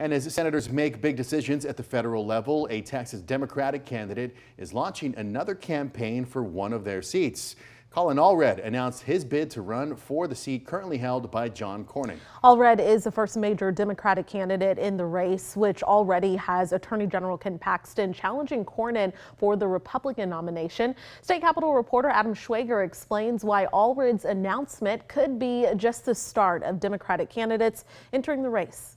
And as senators make big decisions at the federal level, a Texas Democratic candidate is launching another campaign for one of their seats. Colin Allred announced his bid to run for the seat currently held by John Cornyn. Allred is the first major Democratic candidate in the race, which already has Attorney General Ken Paxton challenging Cornyn for the Republican nomination. State Capitol reporter Adam Schwager explains why Allred's announcement could be just the start of Democratic candidates entering the race.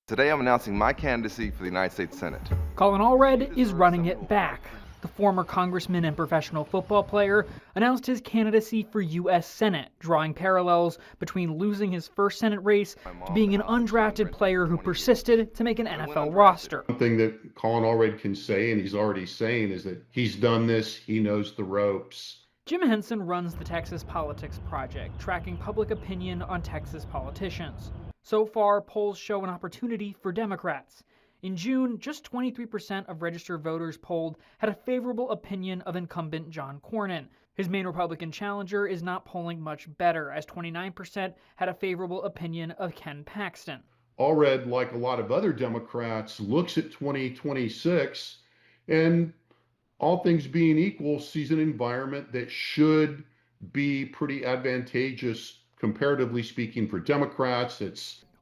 Today I'm announcing my candidacy for the United States Senate. Colin Allred is running it back. The former congressman and professional football player announced his candidacy for U.S. Senate, drawing parallels between losing his first Senate race to being an undrafted player who persisted to make an NFL roster. One thing that Colin Allred can say, and he's already saying, is that he's done this, he knows the ropes. Jim Henson runs the Texas Politics Project, tracking public opinion on Texas politicians. So far, polls show an opportunity for Democrats. In June, just 23% of registered voters polled had a favorable opinion of incumbent John Cornyn. His main Republican challenger is not polling much better, as 29% had a favorable opinion of Ken Paxton. Allred, like a lot of other Democrats, looks at 2026 and, all things being equal, sees an environment that should be pretty advantageous, comparatively speaking, for Democrats.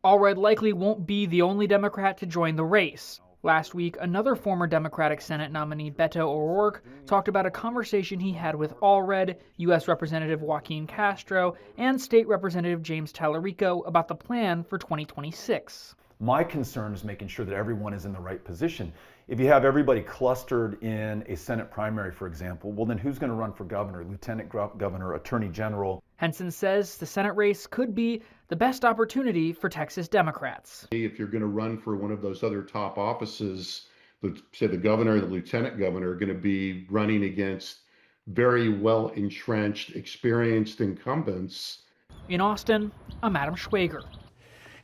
Allred likely won't be the only Democrat to join the race. Last week, another former Democratic Senate nominee, Beto O'Rourke, talked about a conversation he had with Allred, U.S. Representative Joaquin Castro, and State Representative James Tallarico about the plan for 2026. My concern is making sure that everyone is in the right position. If you have everybody clustered in a Senate primary, for example, well then who's going to run for governor, lieutenant governor, attorney general? Henson says the Senate race could be the best opportunity for Texas Democrats. If you're going to run for one of those other top offices, say the governor and the lieutenant governor, are going to be running against very well entrenched, experienced incumbents. In Austin, I'm Adam Schwager.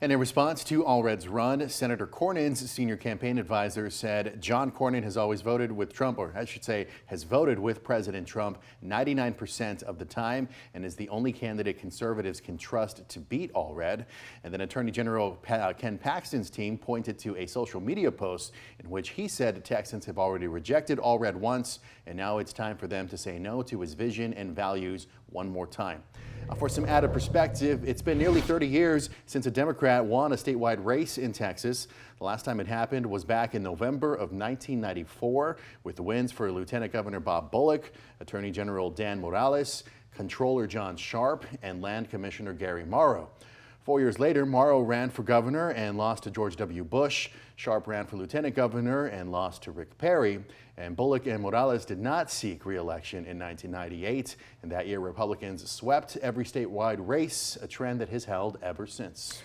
And in response to Allred's run, Senator Cornyn's senior campaign advisor said John Cornyn has always voted with Trump, or I should say has voted with President Trump 99% of the time, and is the only candidate conservatives can trust to beat Allred. And then Attorney General Ken Paxton's team pointed to a social media post in which he said Texans have already rejected Allred once, and now it's time for them to say no to his vision and values one more time. For some added perspective, it's been nearly 30 years since a Democrat won a statewide race in Texas. The last time it happened was back in November of 1994, with the wins for Lieutenant Governor Bob Bullock, Attorney General Dan Morales, Controller John Sharp, and Land Commissioner Gary Morrow. 4 years later, Morrow ran for governor and lost to George W. Bush. Sharp ran for lieutenant governor and lost to Rick Perry. And Bullock and Morales did not seek re-election in 1998. And that year, Republicans swept every statewide race, a trend that has held ever since.